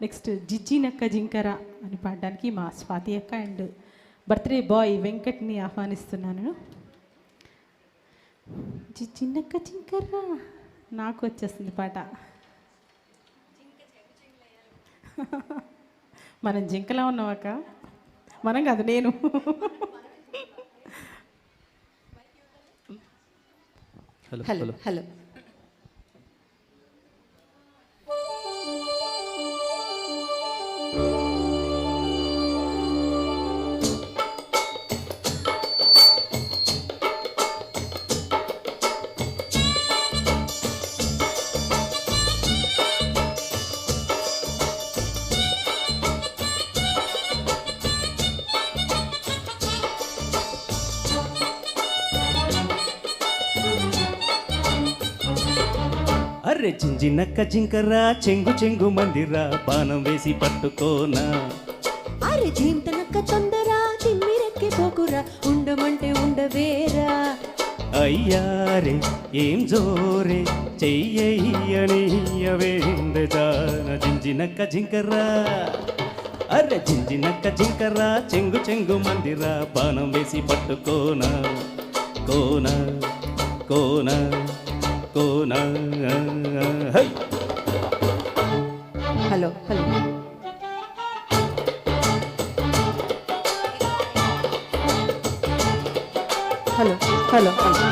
Next జిజ్జి నక్క జింకర అని పాడడానికి మా స్వాతి అక్క అండ్ బర్త్డే బాయ్ వెంకట్ని ఆహ్వానిస్తున్నాను. జిజ్జి నక్క జింకర నాకు వచ్చేస్తుంది పాట. మనం జింకలా ఉన్నావాక, మనం కాదు నేను. Hello hello. అర్రె చింజినక్క జింకరా చెంగు చెంగు మందిరా బాణం వేసి పట్టుకోనా. అరే జీంతనక్క తొందర తిమ్మిరెక్కి పోకురా ఉండమంటే ఉండవేరా. అయ్యారే ఏం జోరే చెయ్యవేందజాన జింజినక్క జింకరా. అర్రె జింజినక్క జింకరా చెంగు చెంగు మందిరా బాణం వేసి పట్టుకోనా. కోనా కోనా కోనా. Hi hello hello. Hello hello hello.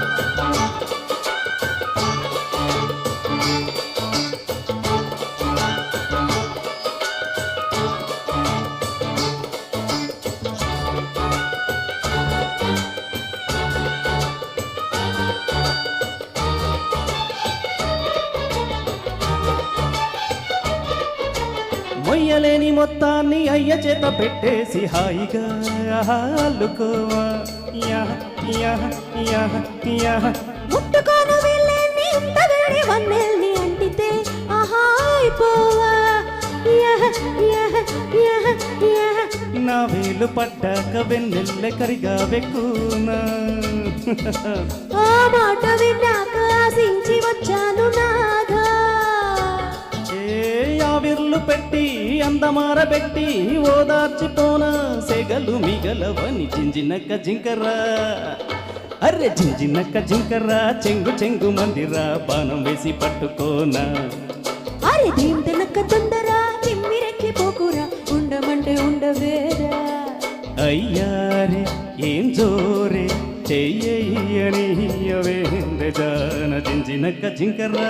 మొయ్యలేని మొత్తాన్ని అయ్య చేత పెట్టేసి హాయిగా అల్లుకోవా. Yeah yeah yeah yeah. ముట్టుకోను వెళ్ళేని ఇంతవేడి వన్నెల్ని అంటితే ఆహాయిపోవా. యహ యహ యహ యహ. నా వేలు పడ్డాక వెన్నెల్లె కరిగా వెక్కునా. ఆ మాట విన్నాక ఆశించి వచ్చాను నాగా. ఆవిర్లు పెట్టి అందమారబెట్టి ఓదార్చిపోనా సెగలు మిగలవని జింజినక్క జింకరా. అర్రె జింజినక్క జింకరా చెంగు చెంగు మందిరా బాణం వేసి పట్టుకోనా. అరే దీంతనక్క తొందర తిమ్మిరెక్కి పోకురా ఉండమంటే ఉండవేరా. అయ్యారే ఏం జోరే చెయ్యవేందజాన జింజినక్క జింకరా.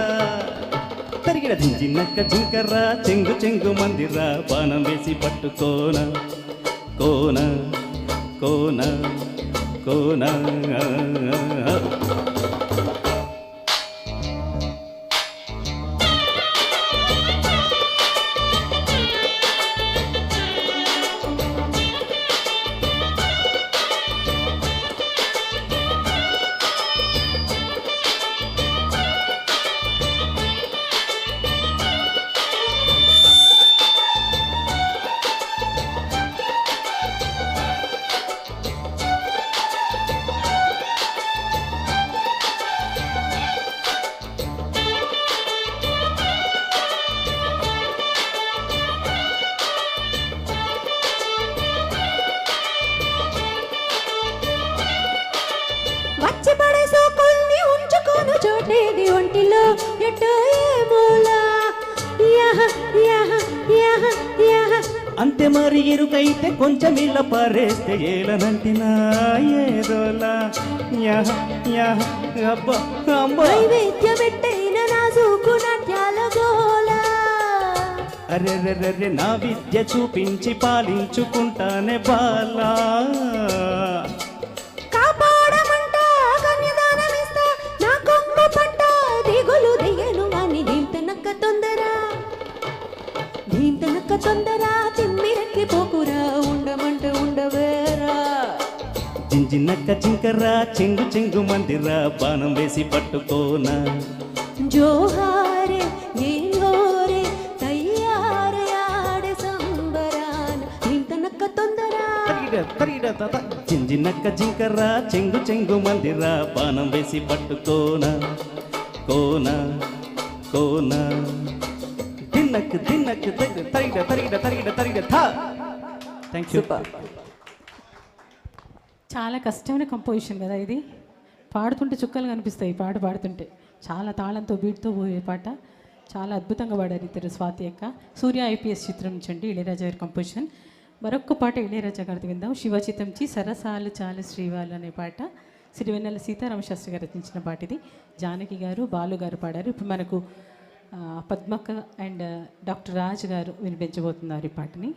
తరిగిన జింజినక్క జింకరా చెంగు చెంగు మందిరా బాణం వేసి పట్టుకోనా. కోనా కోనా కోనా. వచ్చి పడే సోకుల్ని ఉంచుకోను చోటేది ఒంటిలో ఎట్టో ఏ మూల. యహ యహ యహ యహ. అంతే మరి ఇరుకైతే కొంచెం ఇళ్ళ పారేస్తే ఏలనంటినా ఏదోలా. యహ యహ అబ్బా అబ్బా. నైవేద్యమెట్టైన నా సూకు నాట్యాల గోల. అరెరెరెరె నా విద్య చూపించి పాలించుకుంటానే బాలా. కాపాడమంట కన్యదానమిస్తా నా కొంగు పంట దిగులు దిగను అని దీంతనక్క తొందర. దీంతనక్క తొందర తిమ్మిరెక్కి పోకురా ఉండమంటే ఉండవేరా. జింజినక్క జింకరా చెంగు చెంగు మందిరా బాణం వేసి పట్టుకోనా. జోహారే ఏంగోరే తయ్యారే ఆడే సంబరాన దీంతనక్క తొందర. జింజినక్క జింకరా చెంగు చెంగు మందిరా బాణం వేసి పట్టుకోనా. కోనా కోనా. దిన్నకు దిన్నకు తరిగిడ తరిగిడ తరిగిడ తరిగిడ థా. Thank you. సూపర్. చాలా కష్టమైన కంపోజిషన్ కదా ఇది. పాడుతుంటే చుక్కలు కనిపిస్తాయి ఈ పాట పాడుతుంటే. చాలా తాళంతో బీట్తో పోయే పాట. చాలా అద్భుతంగా పాడారు ఇద్దరు స్వాతి అక్క. సూర్య ఐపీఎస్ చిత్రం నుంచి అండి ఇళయరాజా గారి కంపోజిషన్. మరొక్క పాట ఇళయరాజా గారిది విందాం. శివచితంచి సరసాలు చాలు శ్రీవాలు అనే పాట సిరివెన్నెల సీతారామ శాస్త్రి గారు రచించిన పాట ఇది. జానకి గారు బాలు గారు పాడారు. ఇప్పుడు మనకు పద్మక్క అండ్ డాక్టర్ రాజ్ గారు వినిపించబోతున్నారు ఈ పాటని.